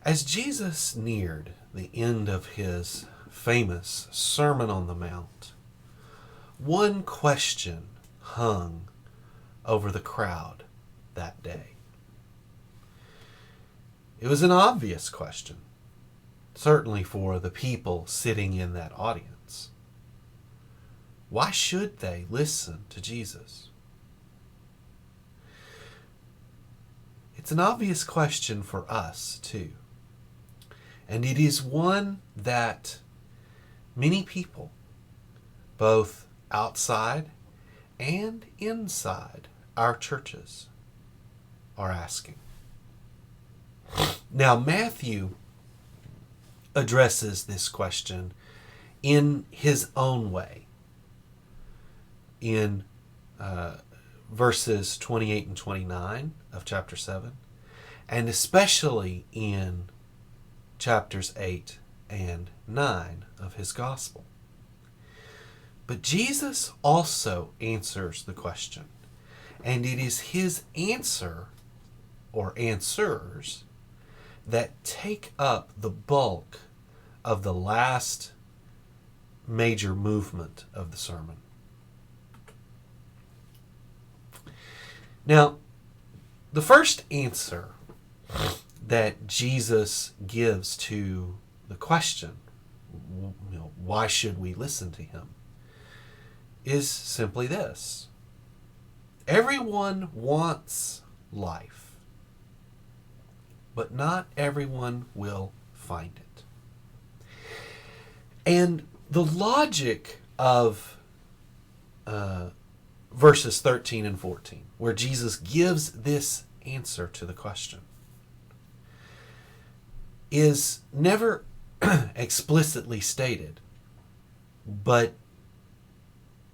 As Jesus neared the end of his famous Sermon on the Mount, one question hung over the crowd that day. It was an obvious question, certainly for the people sitting in that audience. Why should they listen to Jesus? It's an obvious question for us, too. And it is one that many people, both outside and inside our churches, are asking. Now, Matthew addresses this question in his own way in verses 28 and 29 of chapter 7, and especially in chapters 8 and 9 of his gospel. But Jesus also answers the question, and it is his answer or answers that take up the bulk of the last major movement of the sermon. Now, the first answer that Jesus gives to the question, why should we listen to him, is simply this. Everyone wants life, but not everyone will find it. And the logic of verses 13 and 14, where Jesus gives this answer to the question, is never explicitly stated, but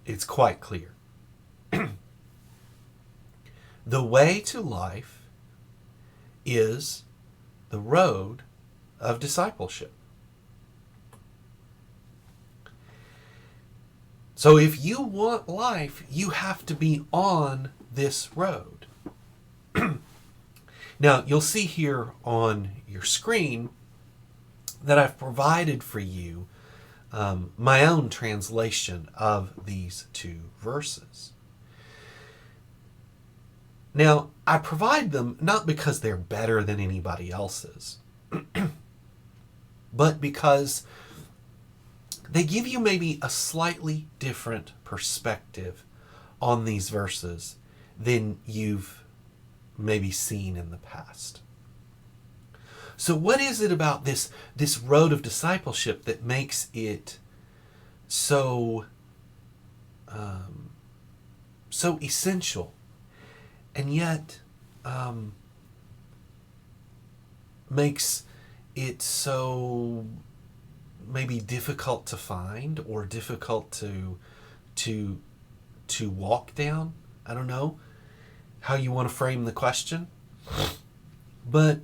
it's quite clear. The way to life is the road of discipleship. So if you want life, you have to be on this road. Now, you'll see here on your screen that I've provided for you my own translation of these two verses. Now, I provide them not because they're better than anybody else's, but because they give you maybe a slightly different perspective on these verses than you've maybe seen in the past. So what is it about this road of discipleship that makes it so essential, and yet makes it so maybe difficult to find or difficult to walk down? I don't know how you want to frame the question, but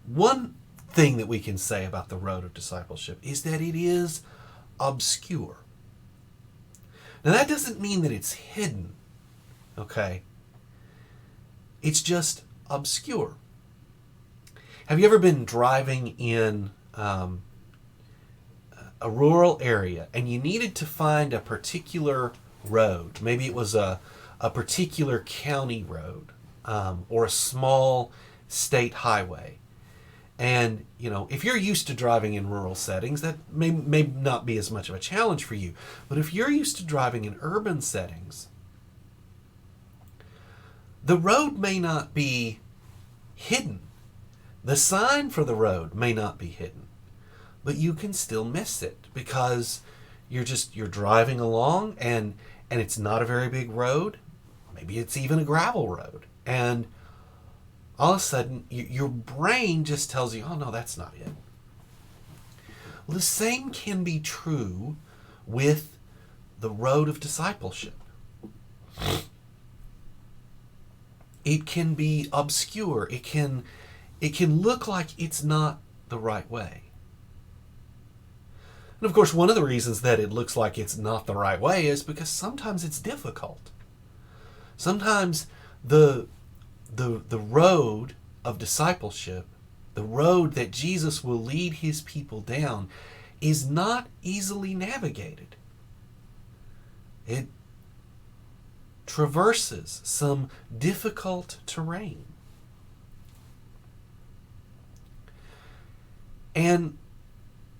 one thing that we can say about the road of discipleship is that it is obscure. Now, that doesn't mean that it's hidden, okay? It's just obscure. Have you ever been driving in a rural area and you needed to find a particular road? Maybe it was a particular county road or a small state highway. And, if you're used to driving in rural settings, that may not be as much of a challenge for you. But if you're used to driving in urban settings, the road may not be hidden. The sign for the road may not be hidden, but you can still miss it because you're driving along and it's not a very big road. Maybe it's even a gravel road. And all of a sudden, your brain just tells you, oh, no, that's not it. Well, the same can be true with the road of discipleship. It can be obscure. It can look like it's not the right way. And of course, one of the reasons that it looks like it's not the right way is because sometimes it's difficult. Sometimes the road of discipleship, the road that Jesus will lead his people down, is not easily navigated. It traverses some difficult terrain. And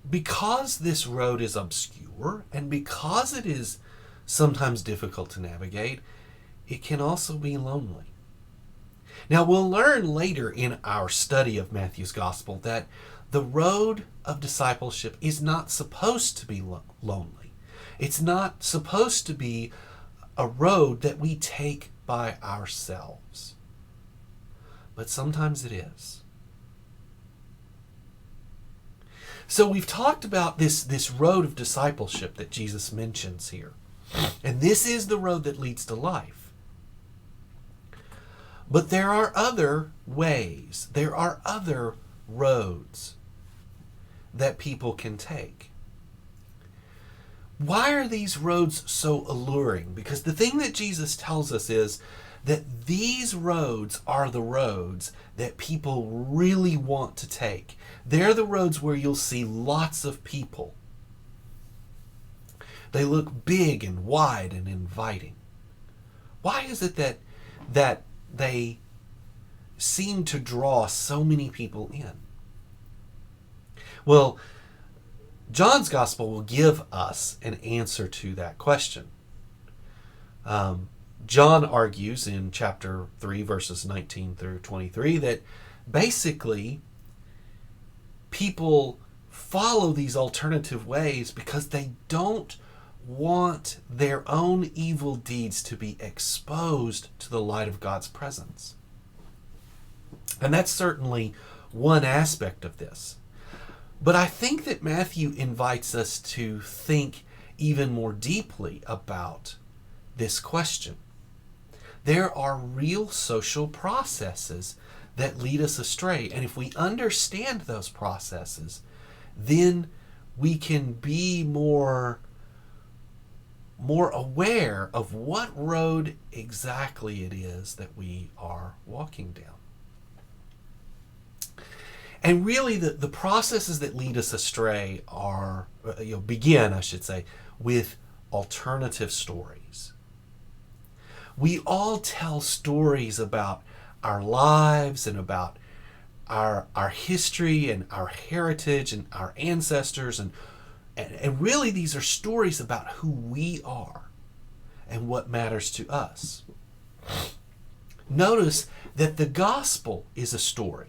because this road is obscure, and because it is sometimes difficult to navigate, it can also be lonely. Now, we'll learn later in our study of Matthew's Gospel that the road of discipleship is not supposed to be lonely. It's not supposed to be a road that we take by ourselves. But sometimes it is. So we've talked about this road of discipleship that Jesus mentions here. And this is the road that leads to life. But there are other ways, there are other roads that people can take. Why are these roads so alluring? Because the thing that Jesus tells us is that these roads are the roads that people really want to take. They're the roads where you'll see lots of people. They look big and wide and inviting. Why is it that they seem to draw so many people in? Well, John's Gospel will give us an answer to that question. John argues in chapter 3, verses 19 through 23, that basically people follow these alternative ways because they don't want their own evil deeds to be exposed to the light of God's presence. And that's certainly one aspect of this. But I think that Matthew invites us to think even more deeply about this question. There are real social processes that lead us astray. And if we understand those processes, then we can be more aware of what road exactly it is that we are walking down. And really the processes that lead us astray begin with alternative stories. We all tell stories about our lives and about our history and our heritage and our ancestors, and really these are stories about who we are and what matters to us. Notice that the gospel is a story.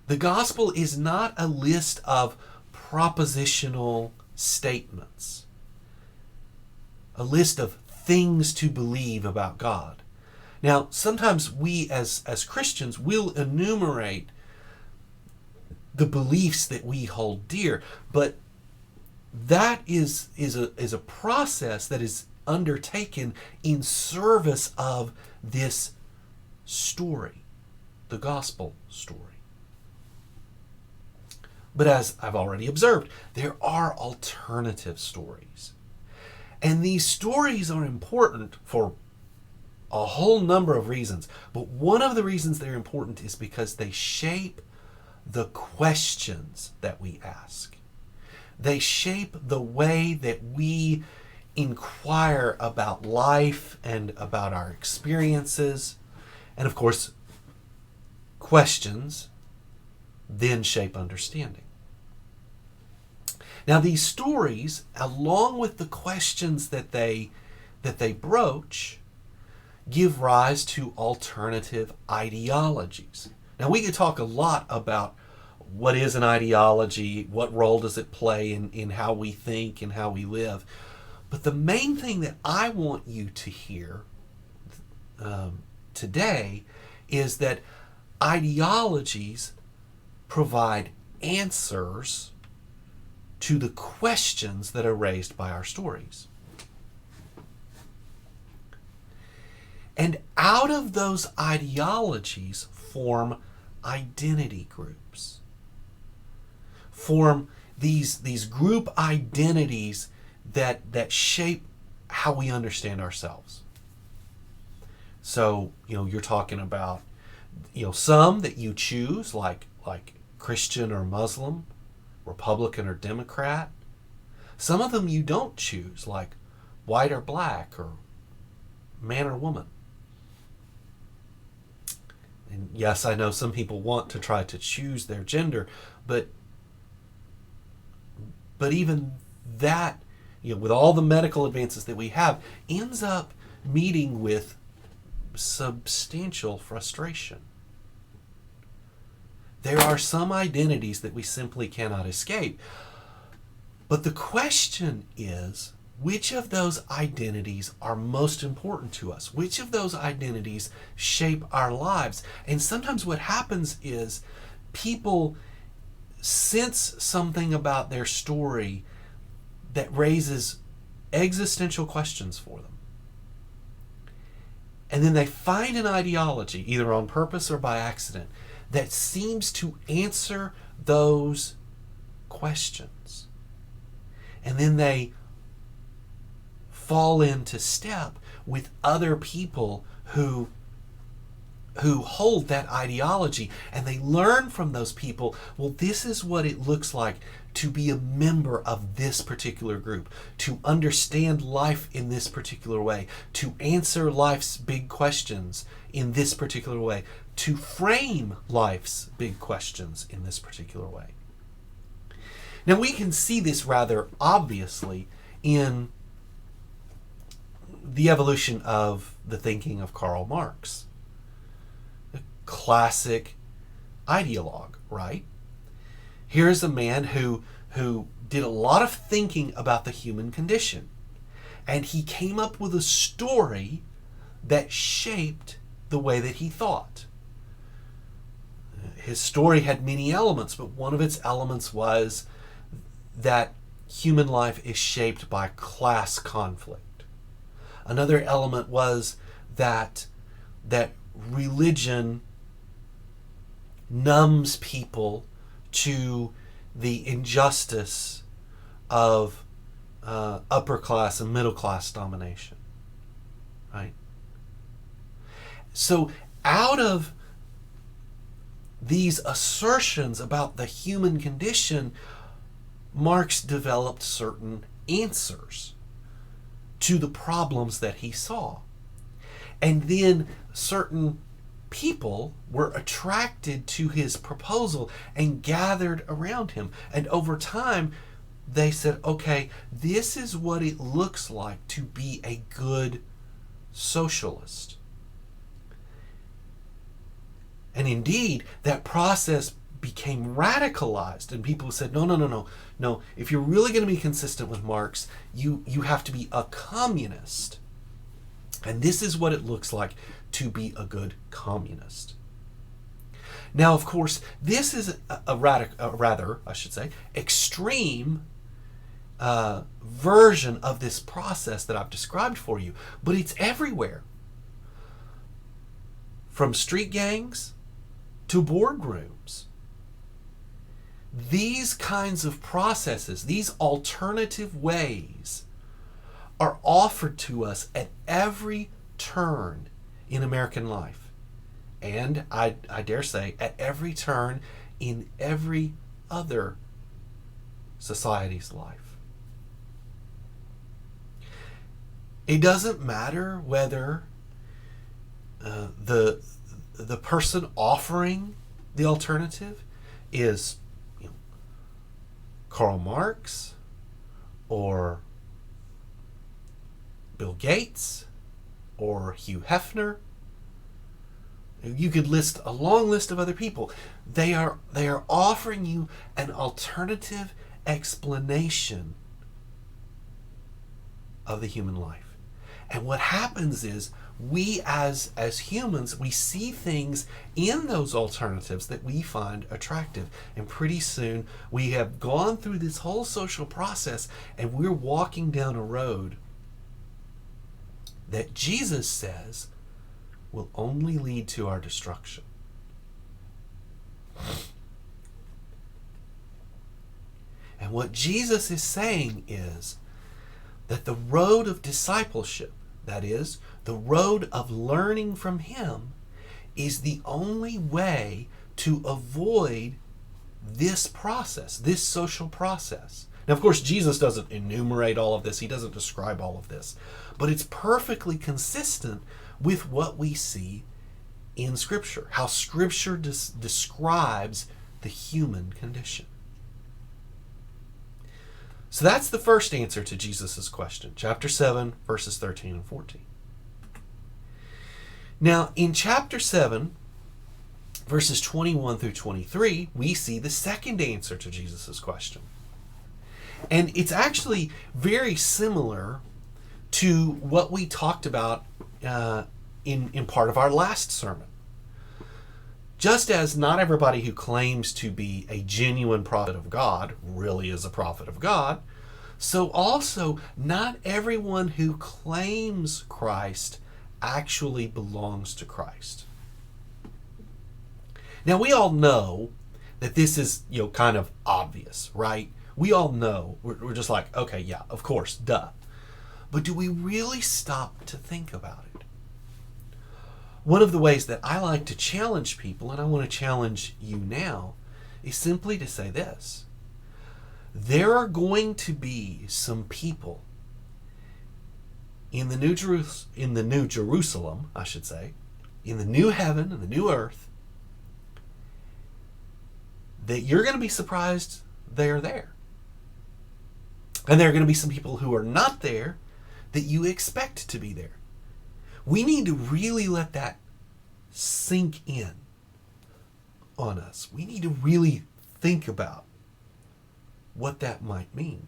The gospel is not a list of propositional statements, a list of things to believe about God. Now, sometimes we as Christians will enumerate the beliefs that we hold dear, but that is a process that is undertaken in service of this story, the gospel story. But as I've already observed, there are alternative stories. And these stories are important for a whole number of reasons. But one of the reasons they're important is because they shape the questions that we ask. They shape the way that we inquire about life and about our experiences. And of course, questions then shape understanding. Now, these stories, along with the questions that they broach, give rise to alternative ideologies. Now, we could talk a lot about what is an ideology, what role does it play in how we think and how we live. But the main thing that I want you to hear today is that ideologies provide answers to the questions that are raised by our stories. And out of those ideologies form identity groups. Form these group identities that shape how we understand ourselves. So, you're talking about some that you choose, like Christian or Muslim, Republican or Democrat. Some of them you don't choose, like white or black, or man or woman. And yes, I know some people want to try to choose their gender, but even that, with all the medical advances that we have, ends up meeting with substantial frustration. There are some identities that we simply cannot escape. But the question is, which of those identities are most important to us? Which of those identities shape our lives? And sometimes what happens is people sense something about their story that raises existential questions for them. And then they find an ideology, either on purpose or by accident, that seems to answer those questions. And then they fall into step with other people who hold that ideology, and they learn from those people, well, this is what it looks like to be a member of this particular group, to understand life in this particular way, to answer life's big questions in this particular way, to frame life's big questions in this particular way. Now, we can see this rather obviously in the evolution of the thinking of Karl Marx, a classic ideologue, right? Here's a man who did a lot of thinking about the human condition, and he came up with a story that shaped the way that he thought. His story had many elements, but one of its elements was that human life is shaped by class conflict. Another element was that religion numbs people to the injustice of upper class and middle class domination, right? So out of these assertions about the human condition, Marx developed certain answers to the problems that he saw. And then certain people were attracted to his proposal and gathered around him. And over time, they said, okay, this is what it looks like to be a good socialist. And indeed, that process became radicalized, and people said, no, if you're really going to be consistent with Marx, you have to be a communist. And this is what it looks like to be a good communist. Now, of course, this is a rather extreme version of this process that I've described for you, but it's everywhere. From street gangs to boardrooms. These kinds of processes, these alternative ways, are offered to us at every turn in American life. And I dare say, at every turn in every other society's life. It doesn't matter whether the person offering the alternative is Karl Marx or Bill Gates or Hugh Hefner. You could list a long list of other people. They are offering you an alternative explanation of the human life. And what happens is we as humans, we see things in those alternatives that we find attractive. And pretty soon we have gone through this whole social process and we're walking down a road that Jesus says will only lead to our destruction. And what Jesus is saying is that the road of discipleship, that is, the road of learning from him, is the only way to avoid this process, this social process. Now, of course, Jesus doesn't enumerate all of this. He doesn't describe all of this. But it's perfectly consistent with what we see in Scripture, how Scripture describes the human condition. So that's the first answer to Jesus' question, chapter 7, verses 13 and 14. Now, in chapter 7, verses 21 through 23, we see the second answer to Jesus' question. And it's actually very similar to what we talked about in part of our last sermon. Just as not everybody who claims to be a genuine prophet of God really is a prophet of God, so also not everyone who claims Christ actually belongs to Christ. Now, we all know that this is, kind of obvious, right? We all know. We're just like, okay, yeah, of course, duh. But do we really stop to think about it? One of the ways that I like to challenge people, and I want to challenge you now, is simply to say this. There are going to be some people in the New Jerusalem, I should say, in the new heaven and the new earth, that you're going to be surprised they're there. And there are going to be some people who are not there that you expect to be there. We need to really let that sink in on us. We need to really think about what that might mean.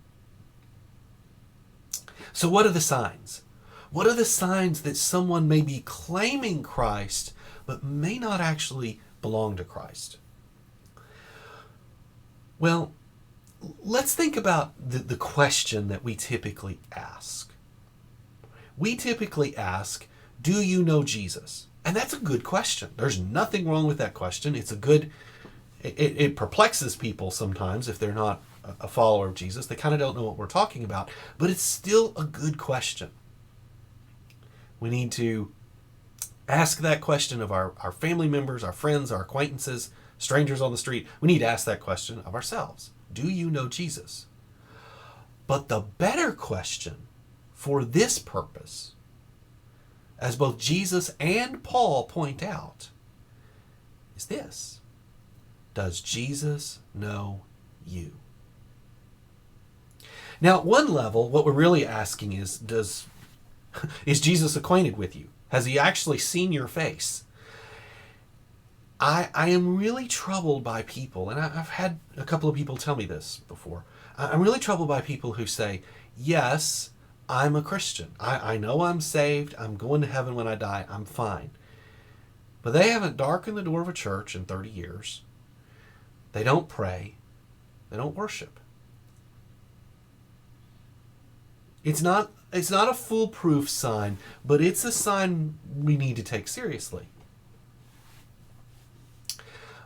So what are the signs? What are the signs that someone may be claiming Christ but may not actually belong to Christ? Well, let's think about the question that we typically ask. We typically ask, do you know Jesus? And that's a good question. There's nothing wrong with that question. It perplexes people sometimes if they're not a follower of Jesus. They kind of don't know what we're talking about, but it's still a good question. We need to ask that question of our family members, our friends, our acquaintances, strangers on the street. We need to ask that question of ourselves. Do you know Jesus? But the better question for this purpose, as both Jesus and Paul point out, is this. Does Jesus know you? Now, at one level, what we're really asking is Jesus acquainted with you? Has he actually seen your face? I am really troubled by people, and I've had a couple of people tell me this before. I'm really troubled by people who say, yes, I'm a Christian. I know I'm saved. I'm going to heaven when I die. I'm fine. But they haven't darkened the door of a church in 30 years. They don't pray. They don't worship. It's not a foolproof sign, but it's a sign we need to take seriously.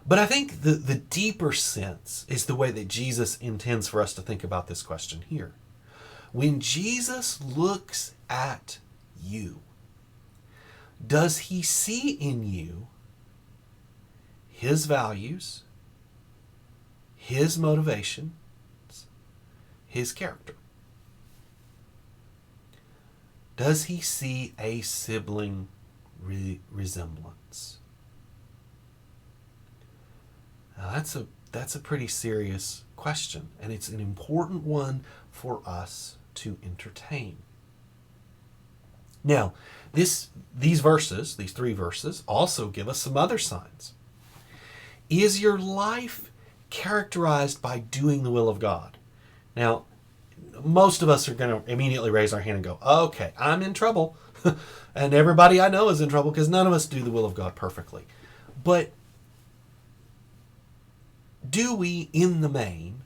But I think the deeper sense is the way that Jesus intends for us to think about this question here. When Jesus looks at you, does he see in you his values, his motivations, his character? Does he see a sibling resemblance? Now that's a pretty serious question, and it's an important one for us to entertain. Now, these three verses, also give us some other signs. Is your life characterized by doing the will of God? Now, most of us are going to immediately raise our hand and go, okay, I'm in trouble. And everybody I know is in trouble because none of us do the will of God perfectly. But do we, in the main,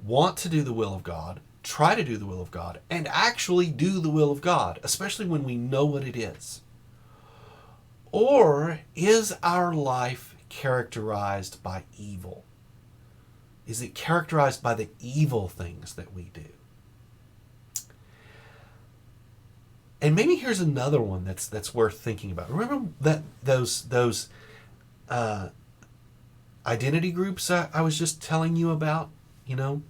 want to do the will of God, try to do the will of God, and actually do the will of God, especially when we know what it is? Or is our life characterized by evil? Is it characterized by the evil things that we do? And maybe here's another one that's worth thinking about. Remember that those uh, identity groups I was just telling you about? You know,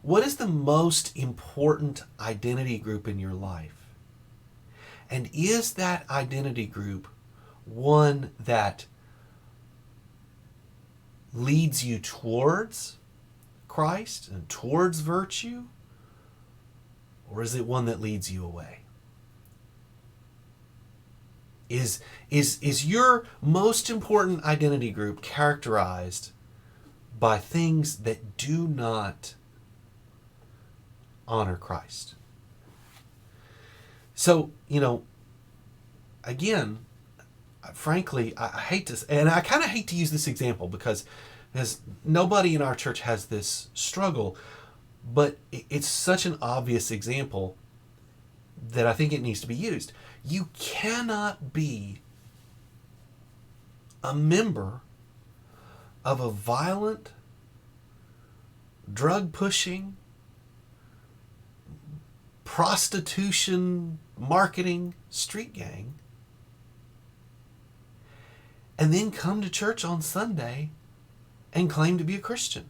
what is the most important identity group in your life? And is that identity group one that leads you towards Christ and towards virtue? Or is it one that leads you away? Is your most important identity group characterized by things that do not honor Christ? So, again, frankly, I hate to, and I kind of hate to use this example because as nobody in our church has this struggle, but it's such an obvious example that I think it needs to be used. You cannot be a member of a violent, drug-pushing, prostitution marketing street gang and then come to church on Sunday and claim to be a Christian.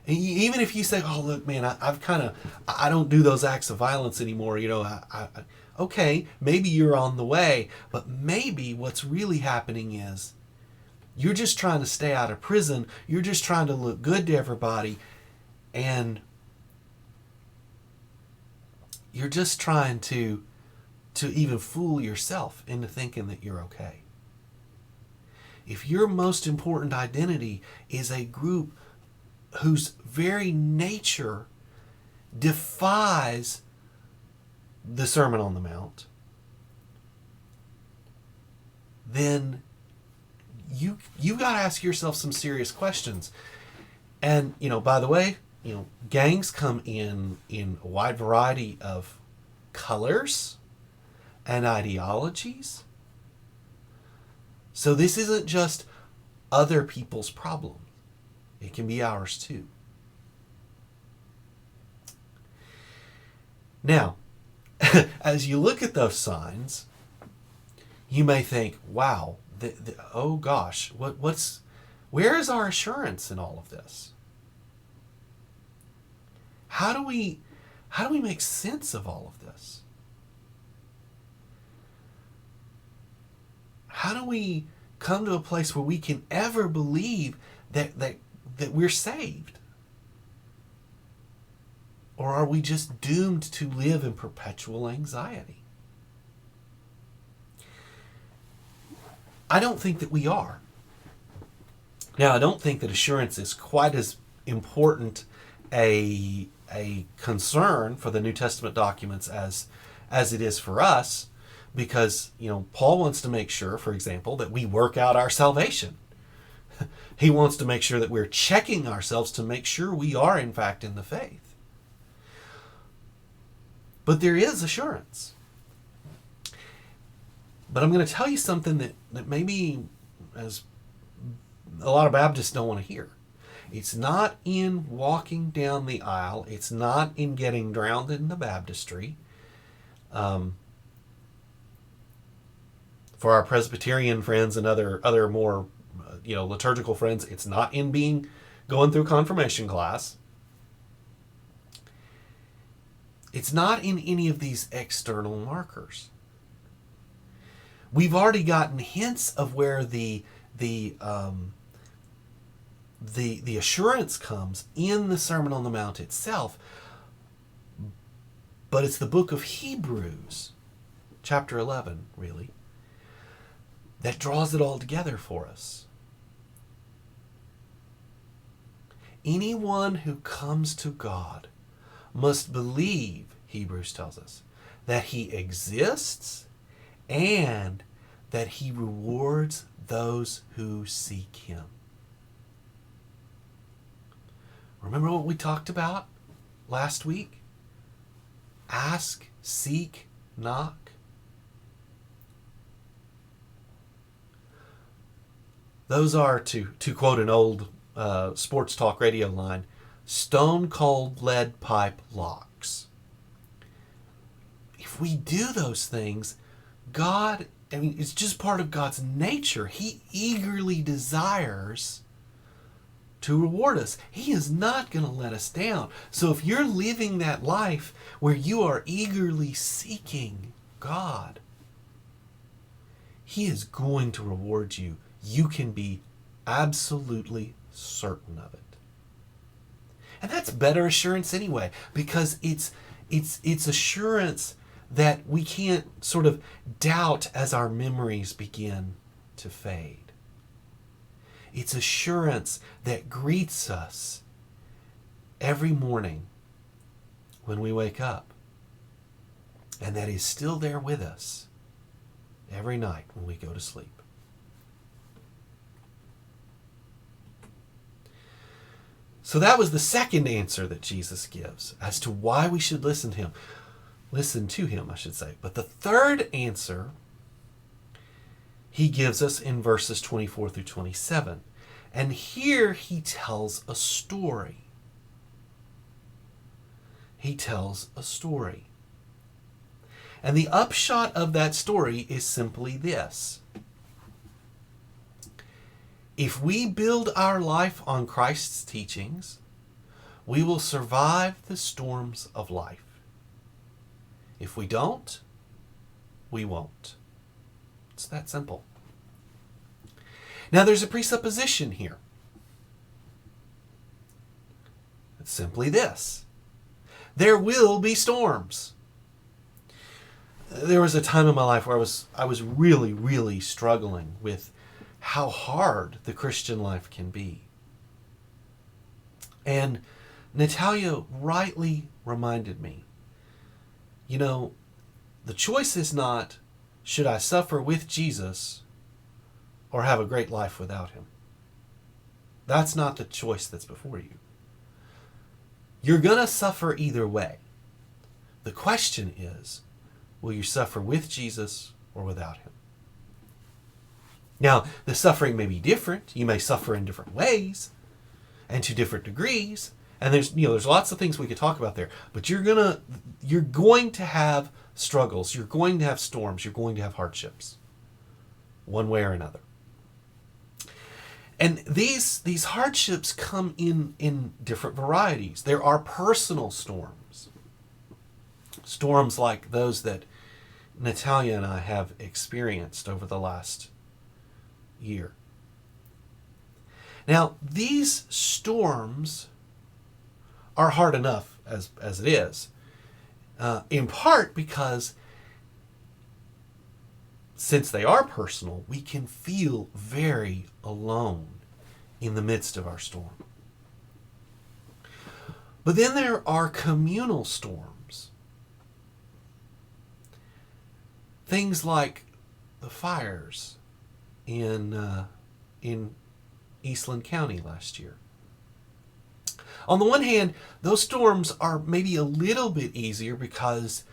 And even if you say, "Oh, look, man, I don't do those acts of violence anymore," okay, maybe you're on the way, but maybe what's really happening is you're just trying to stay out of prison. You're just trying to look good to everybody, and you're just trying to even fool yourself into thinking that you're okay. If your most important identity is a group whose very nature defies the Sermon on the Mount, then you got to ask yourself some serious questions. And by the way, gangs come in a wide variety of colors and ideologies. So this isn't just other people's problem. It can be ours too. Now, as you look at those signs, you may think, wow, oh gosh, where is our assurance in all of this? How do we make sense of all of this? How do we come to a place where we can ever believe that we're saved? Or are we just doomed to live in perpetual anxiety? I don't think that we are. Now, I don't think that assurance is quite as important a concern for the New Testament documents as it is for us, because Paul wants to make sure, for example, that we work out our salvation. He wants to make sure that we're checking ourselves to make sure we are in fact in the faith. But there is assurance. But I'm going to tell you something that maybe as a lot of Baptists don't want to hear. It's not in walking down the aisle. It's not in getting drowned in the baptistry. For our Presbyterian friends and other more liturgical friends, it's not in going through confirmation class. It's not in any of these external markers. We've already gotten hints of where the assurance comes in the Sermon on the Mount itself, but it's the book of Hebrews, chapter 11, really, that draws it all together for us. Anyone who comes to God must believe, Hebrews tells us, that he exists and that he rewards those who seek him. Remember what we talked about last week? Ask, seek, knock. Those are, to quote an old sports talk radio line, stone cold lead pipe locks. if we do those things, God, it's just part of God's nature. He eagerly desires to reward us. He is not going to let us down. So if you're living that life where you are eagerly seeking God, He is going to reward you. You can be absolutely certain of it. And that's better assurance anyway, because it's assurance that we can't sort of doubt as our memories begin to fade. It's assurance that greets us every morning when we wake up, and that is still there with us every night when we go to sleep. So that was the second answer that Jesus gives as to why we should listen to him. Listen to him, I should say. But the third answer he gives us in verses 24 through 27. And here he tells a story. He tells a story. And the upshot of that story is simply this. If we build our life on Christ's teachings, we will survive the storms of life. If we don't, we won't. It's that simple. Now there's a presupposition here. It's simply this. There will be storms. There was a time in my life where I was really, really struggling with how hard the Christian life can be. And Natalia rightly reminded me, the choice is not, should I suffer with Jesus or have a great life without him? That's not the choice that's before you. You're going to suffer either way. The question is, will you suffer with Jesus or without him? Now, the suffering may be different. You may suffer in different ways and to different degrees. And there's lots of things we could talk about there. But you're going to have struggles. You're going to have storms. You're going to have hardships, one way or another. And these hardships come in different varieties. There are personal storms. Storms like those that Natalia and I have experienced over the last year. Now, these storms are hard enough as it is, in part because since they are personal, we can feel very alone in the midst of our storm. But then there are communal storms. Things like the fires in Eastland County last year. On the one hand, those storms are maybe a little bit easier because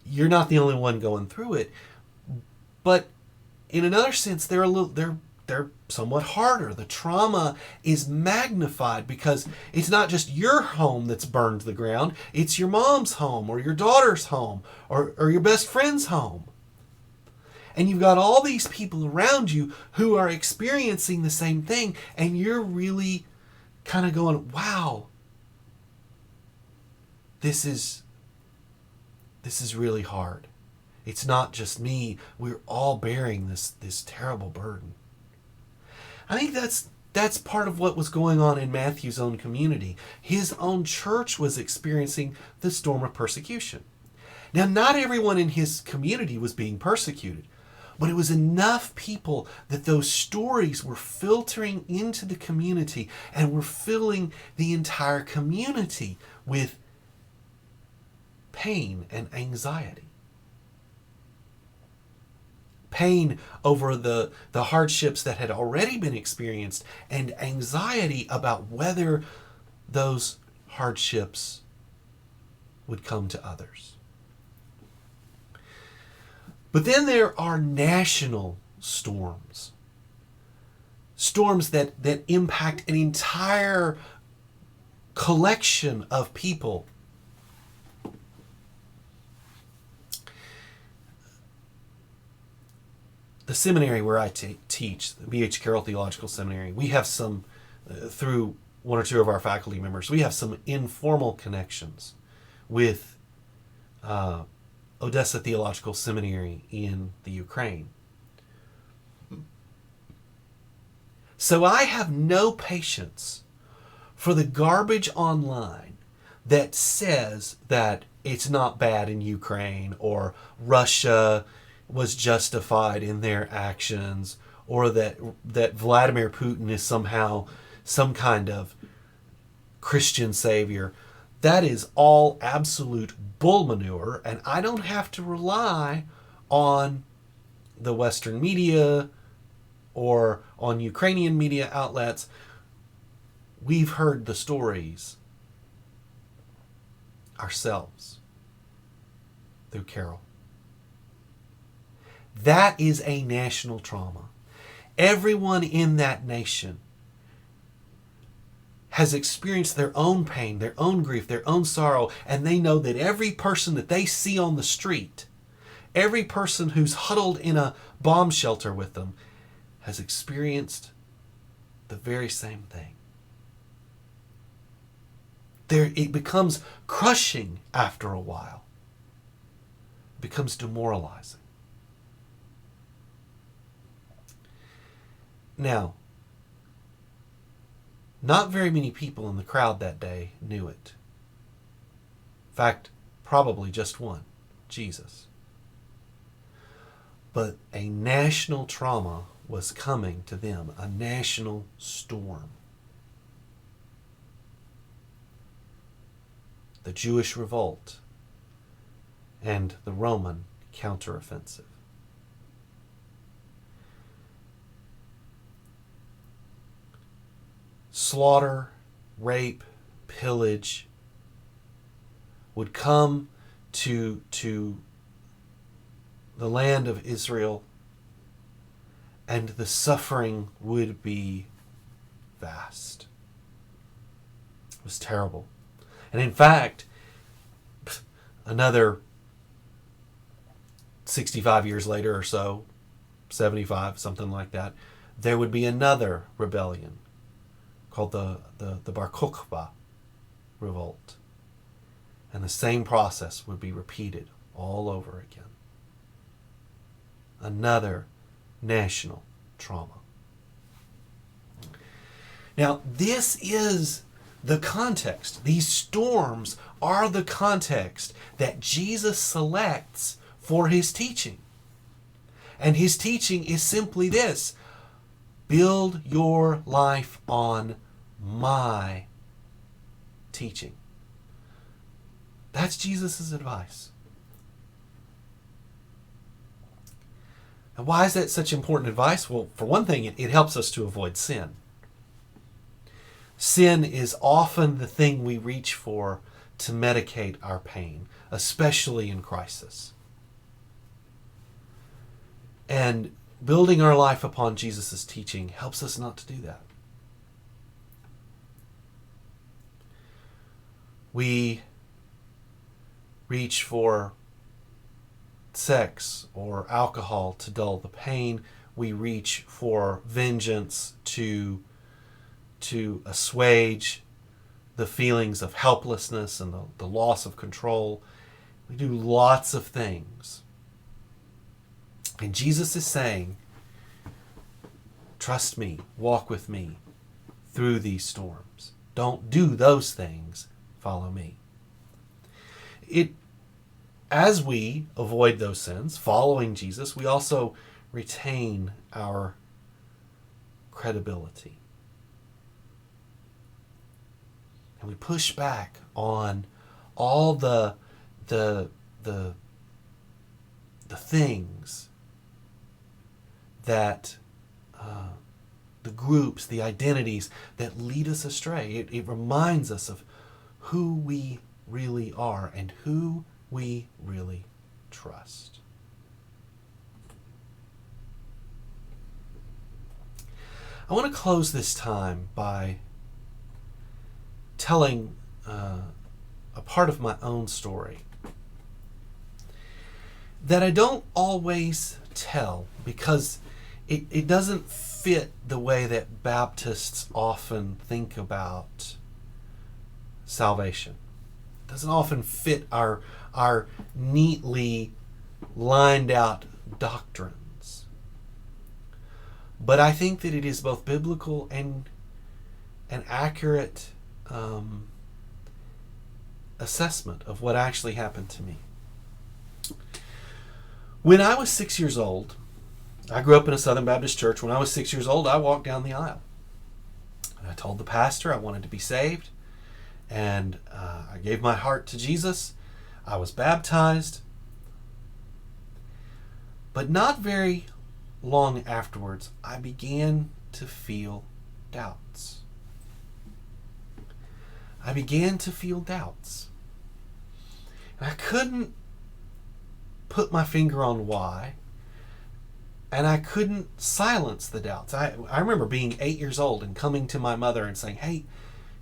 you're not the only one going through it. But in another sense, they're somewhat harder. The trauma is magnified because it's not just your home that's burned to the ground. It's your mom's home or your daughter's home or your best friend's home. And you've got all these people around you who are experiencing the same thing, and you're really kind of going, wow, this is really hard. It's not just me. We're all bearing this terrible burden. I think that's part of what was going on in Matthew's own community. His own church was experiencing the storm of persecution. Now, not everyone in his community was being persecuted, but it was enough people that those stories were filtering into the community and were filling the entire community with pain and anxiety. Pain over the hardships that had already been experienced and anxiety about whether those hardships would come to others. But then there are national storms. Storms that impact an entire collection of people. the seminary where I teach, the B.H. Carroll Theological Seminary, we have some, through one or two of our faculty members, we have some informal connections with Odessa Theological Seminary in the Ukraine. So I have no patience for the garbage online that says that it's not bad in Ukraine, or Russia was justified in their actions, or that Vladimir Putin is somehow some kind of Christian savior. That is all absolute bull manure, and I don't have to rely on the Western media or on Ukrainian media outlets. We've heard the stories ourselves through Carol. That is a national trauma. Everyone in that nation has experienced their own pain, their own grief, their own sorrow, and they know that every person that they see on the street, every person who's huddled in a bomb shelter with them, has experienced the very same thing. It becomes crushing after a while. It becomes demoralizing. Now, not very many people in the crowd that day knew it. In fact, probably just one, Jesus. But a national trauma was coming to them, a national storm. The Jewish revolt and the Roman counteroffensive. Slaughter, rape, pillage would come to the land of Israel, and the suffering would be vast. It was terrible. And in fact, another 65 years later or so, 75, something like that, there would be another rebellion called the Bar Kokhba revolt. And the same process would be repeated all over again. Another national trauma. Now, this is the context. These storms are the context that Jesus selects for his teaching. And his teaching is simply this: build your life on my teaching. That's Jesus' advice. And why is that such important advice? Well, for one thing, it helps us to avoid sin. Sin is often the thing we reach for to medicate our pain, especially in crisis. And building our life upon Jesus' teaching helps us not to do that. We reach for sex or alcohol to dull the pain. We reach for vengeance to assuage the feelings of helplessness and the loss of control. We do lots of things. And Jesus is saying, trust me, walk with me through these storms. Don't do those things, follow me. As we avoid those sins, following Jesus, we also retain our credibility. And we push back on all the things that the groups, the identities that lead us astray. It reminds us of who we really are and who we really trust. I want to close this time by telling a part of my own story that I don't always tell because it doesn't fit the way that Baptists often think about salvation. It doesn't often fit our neatly lined out doctrines. But I think that it is both biblical and an accurate assessment of what actually happened to me. When I was 6 years old, I grew up in a Southern Baptist church. When I was 6 years old, I walked down the aisle. And I told the pastor I wanted to be saved. And I gave my heart to Jesus. I was baptized. But not very long afterwards, I began to feel doubts. I began to feel doubts. And I couldn't put my finger on why. And I couldn't silence the doubts. I remember being 8 years old and coming to my mother and saying, "Hey,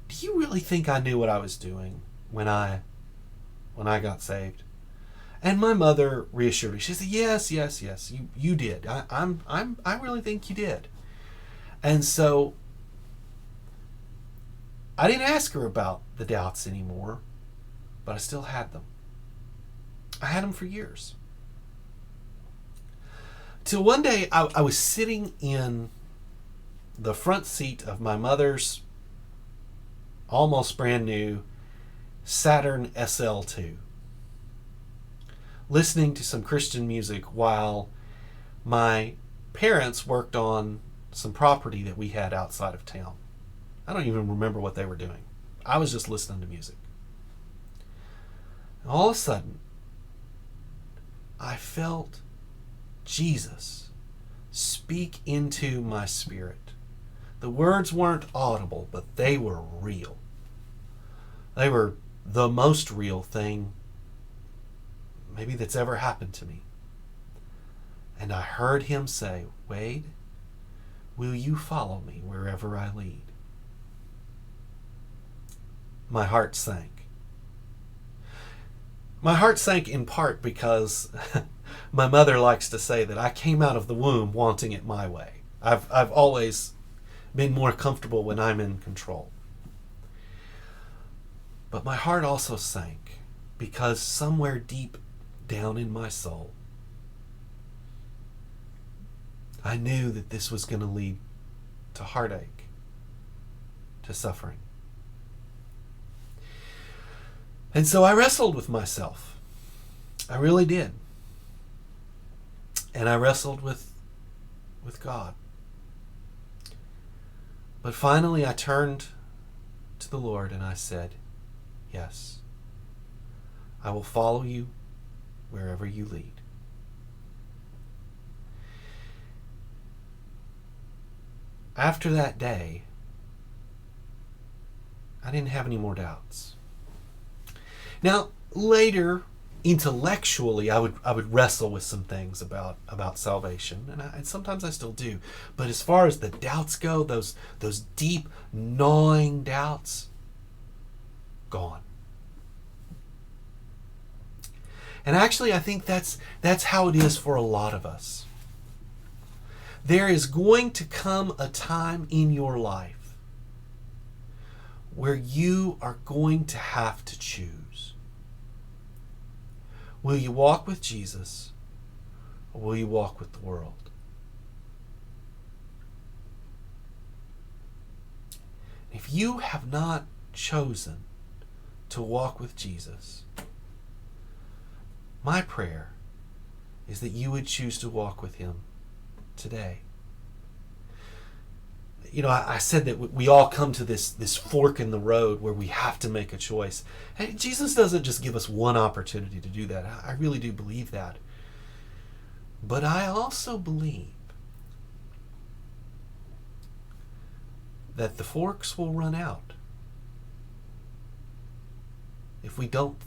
do you really think I knew what I was doing when I got saved?" And my mother reassured me. She said, "Yes, you did. I really think you did." And so I didn't ask her about the doubts anymore, but I still had them. I had them for years. Till one day I was sitting in the front seat of my mother's almost brand new Saturn SL2, listening to some Christian music while my parents worked on some property that we had outside of town. I don't even remember what they were doing. I was just listening to music. And all of a sudden, I felt Jesus speak into my spirit. The words weren't audible, but they were real. They were the most real thing maybe that's ever happened to me. And I heard him say, "Wade, will you follow me wherever I lead?" My heart sank. My heart sank in part because my mother likes to say that I came out of the womb wanting it my way. I've always been more comfortable when I'm in control. But my heart also sank because somewhere deep down in my soul, I knew that this was going to lead to heartache, to suffering. And so I wrestled with myself. I really did. And I wrestled with God. But finally I turned to the Lord and I said, "Yes, I will follow you wherever you lead." After that day, I didn't have any more doubts. Now, later, intellectually, I would wrestle with some things about salvation, and sometimes I still do. But as far as the doubts go, those deep, gnawing doubts, gone. And actually, I think that's how it is for a lot of us. There is going to come a time in your life where you are going to have to choose. Will you walk with Jesus, or will you walk with the world? If you have not chosen to walk with Jesus, my prayer is that you would choose to walk with him today. You know, I said that we all come to this fork in the road where we have to make a choice. And Jesus doesn't just give us one opportunity to do that. I really do believe that. But I also believe that the forks will run out if we don't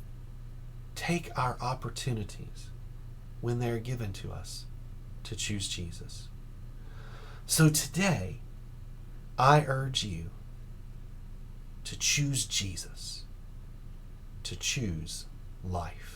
take our opportunities when they're given to us to choose Jesus. So today, I urge you to choose Jesus, to choose life.